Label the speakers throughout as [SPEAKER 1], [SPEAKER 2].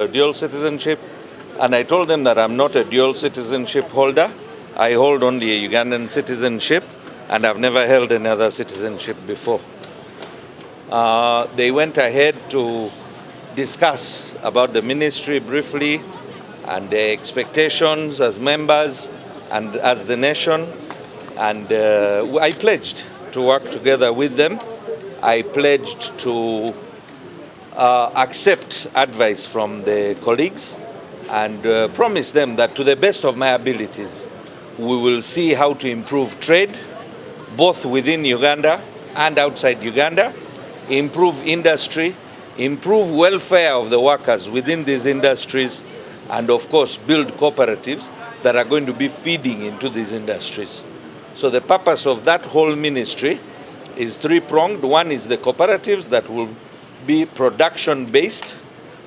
[SPEAKER 1] dual citizenship, and I told them that I'm not a dual citizenship holder. I hold only a Ugandan citizenship, and I've never held another citizenship before. They went ahead to discuss about the ministry briefly and their expectations as members and as the nation, and I pledged to work together with them. I pledged to accept advice from the colleagues and promise them that to the best of my abilities, we will see how to improve trade, both within Uganda and outside Uganda, improve industry, improve welfare of the workers within these industries, and of course build cooperatives that are going to be feeding into these industries. So the purpose of that whole ministry is three-pronged. One is the cooperatives that will be production-based.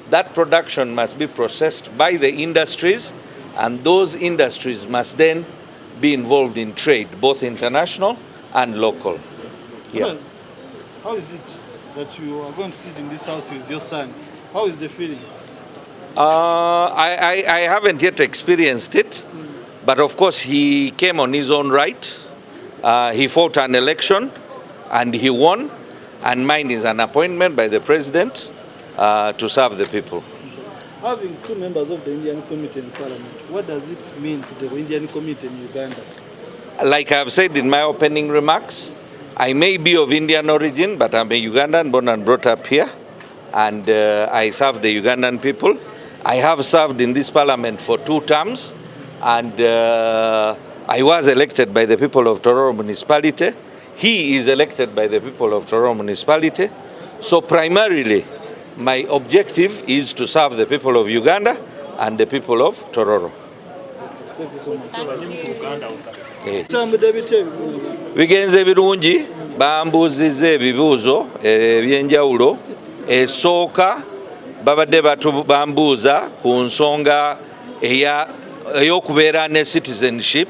[SPEAKER 1] That production must be processed by the industries, and those industries must then be involved in trade, both international and local. Yeah.
[SPEAKER 2] Well, how is it that you are going to sit in this house with your son? How is the feeling?
[SPEAKER 1] I haven't yet experienced it, but of course he came on his own right. He fought an election and he won, and mine is an appointment by the president to serve the people.
[SPEAKER 2] Having two members of the Indian Committee in Parliament, what does it mean to the Indian Committee in Uganda?
[SPEAKER 1] Like I've said in my opening remarks, I may be of Indian origin, but I'm a Ugandan, born and brought up here, and I serve the Ugandan people. I have served in this parliament for 2 terms, and I was elected by the people of Tororo municipality. He is elected by the people of Tororo municipality. So primarily, my objective is to serve the people of Uganda and the people of Tororo.
[SPEAKER 2] Thank you so much.
[SPEAKER 1] Bigenze birungi, bambuuzizza ebibuuzo ebyenjawulo. Esooka babadde bambuuza ku nsonga ey'okubeera ne citizenship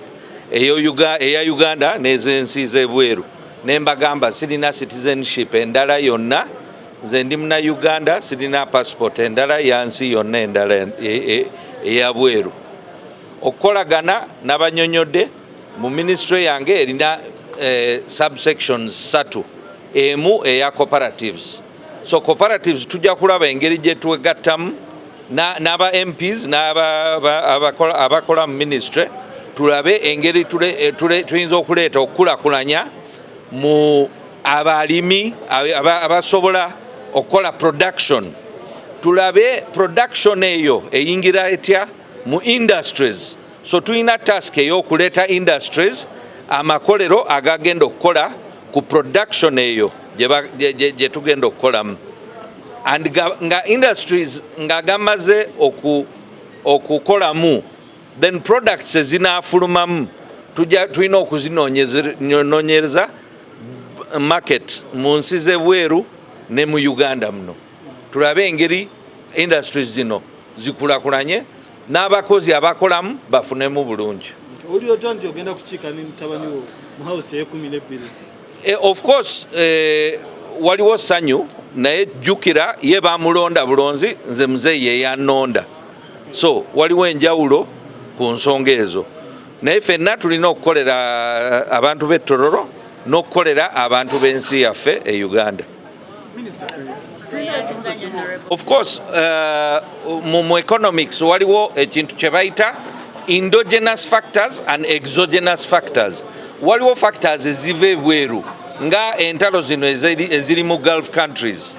[SPEAKER 1] eya Uganda n'ez'ensi z'ebweru. Ne mbagamba sirina citizenship endala yonna, nze ndi muna Uganda, sirina passport endala ya nsi yonna endala eya bweru. Okukolagana n'abanyonyodde mu ministry yange erina subsections 3, emu eya cooperatives. So cooperatives tujja kulaba engeri gye twegattamu n'aba MPs n'abakola mu ministry, tulabe engeri tuyinza okuleeta okukulaakulanya mu abalimi abasobola okukola production. Tulabe production eyo eyingira etya mu industries. So tulina task ey'okuleeta industries, amakolero agagenda okukola ku production eyo gye tugenda okukolamu, and nga industries nga gamaze okukolamu, then products ezinaafulumamu tulina okuzinoonyereza market mu nsi z'ebweru ne mu Uganda muno. Tulabe engeri industries zino zikulaakulanye n'abakozi abakolamu bafunemu bulungi.
[SPEAKER 2] Oli otya nti ogenda kukiika ne mutabani wo mu house y'e12?
[SPEAKER 1] Of course, waliwo ssanyu, naye jjukira ye baamulonda bulonzi, nze muzeeyi eyannonda. So waliwo enjawulo ku nsonga ezo. Naye ffenna tulina okukolera abantu b'e Tororo n'okukolera abantu b'ensi yaffe e Uganda. Of course, mu economics waliwo ekintu kye bayita endogenous factors and exogenous factors. Waliwo factors eziva ebweru nga entalo zino eziri mu Gulf countries.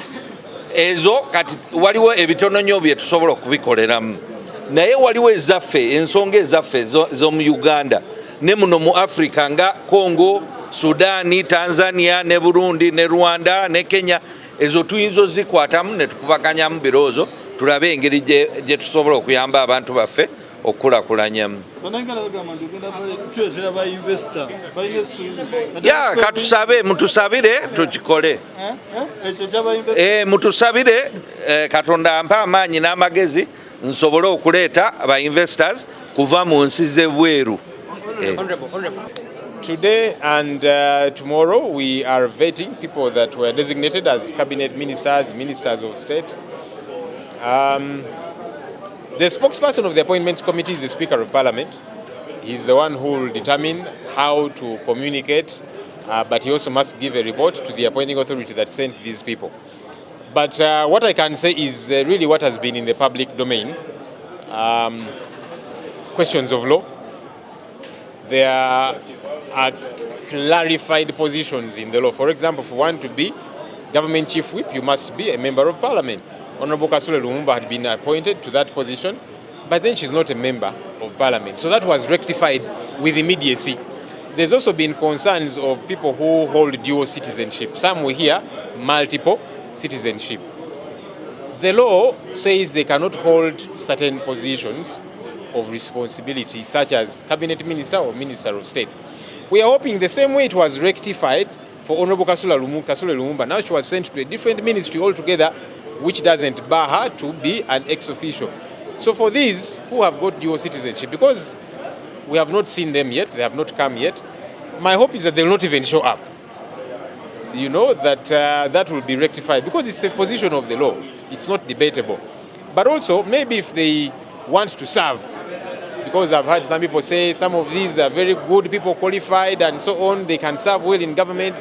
[SPEAKER 1] Ezo kati waliwo ebitono nnyo bye tusobola okubikoleramu. Naye waliwo ezaffe, ensonga ezaffe z'omu Uganda ne muno mu Africa nga Congo, Sudan, Tanzania, ne Burundi, ne Rwanda, ne Kenya. Ezo tuyinza ozikwatamu ne tukubaganyamu birowoozo, tulabe engeri gye tusobola okuyamba abantu baffe okukulaakulanyamu. Ya katusabe, mutusabire tukikole. Mutusabire Katonda ampa amaanyi n'amagezi nsobole okuleeta aba investors kuva mu nsi z'ebweru.
[SPEAKER 3] Today and tomorrow we are vetting people that were designated as cabinet ministers, ministers of state. The spokesperson of the Appointments Committee is the Speaker of Parliament. He's the one who will determine how to communicate, but he also must give a report to the appointing authority that sent these people. But what I can say is really what has been in the public domain. Questions of law. There are clarified positions in the law. For example, for one to be government chief whip, you must be a member of parliament. Honorable Kasule Lumumba had been appointed to that position, but then she's not a member of parliament. So that was rectified with immediacy. There's also been concerns of people who hold dual citizenship. Some will hear multiple citizenship. The law says they cannot hold certain positions of responsibility, such as cabinet minister or minister of state. We are hoping the same way it was rectified for Honorable Kasule Lumumba. Now she was sent to a different ministry altogether, which doesn't bar her to be an ex-official. So for these who have got dual citizenship, because we have not seen them yet, they have not come yet, my hope is that they will not even show up. You know, that will be rectified, because it's a position of the law. It's not debatable. But also, maybe if they want to serve, because I've heard some people say some of these are very good people, qualified and so on, they can serve well in government.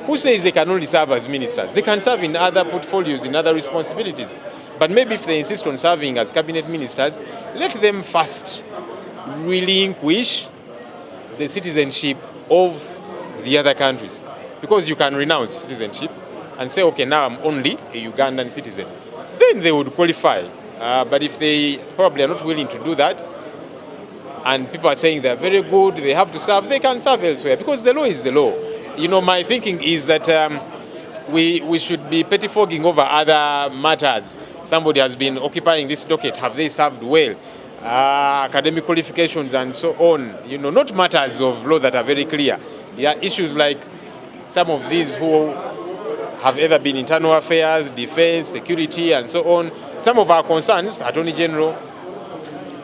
[SPEAKER 3] Who says they can only serve as ministers? They can serve in other portfolios, in other responsibilities. But maybe if they insist on serving as cabinet ministers, let them first relinquish the citizenship of the other countries. Because you can renounce citizenship and say, okay, now I'm only a Ugandan citizen. Then they would qualify. But if they probably are not willing to do that, and people are saying they're very good, they have to serve, they can serve elsewhere, because the law is the law. You know, my thinking is that we should be pettifogging over other matters. Somebody has been occupying this docket, have they served well? Academic qualifications and so on. You know, not matters of law that are very clear. Yeah, issues like some of these who have either been internal affairs, defense, security, and so on. Some of our concerns, Attorney General,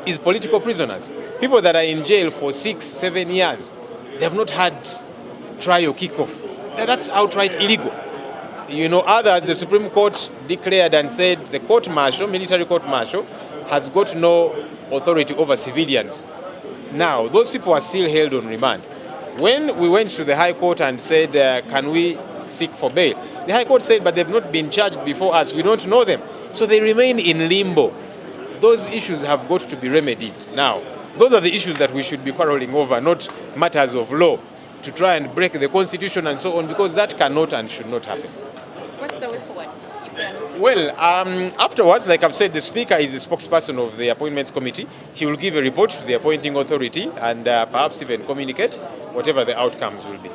[SPEAKER 3] is political prisoners. People that are in jail for 6-7 years, they have not had trial kickoff. That's outright illegal. You know, others, the Supreme Court declared and said the court-martial, military court-martial, has got no authority over civilians. Now, those people are still held on remand. When we went to the High Court and said, can we seek for bail? The High Court said, but they've not been charged before us. We don't know them. So they remain in limbo. Those issues have got to be remedied. Now, those are the issues that we should be quarreling over, not matters of law, to try and break the Constitution and so on, because that cannot and should not happen.
[SPEAKER 4] What's the way forward?
[SPEAKER 3] Well, afterwards, like I've said, the Speaker is the spokesperson of the Appointments Committee. He will give a report to the appointing authority and perhaps even communicate whatever the outcomes will be.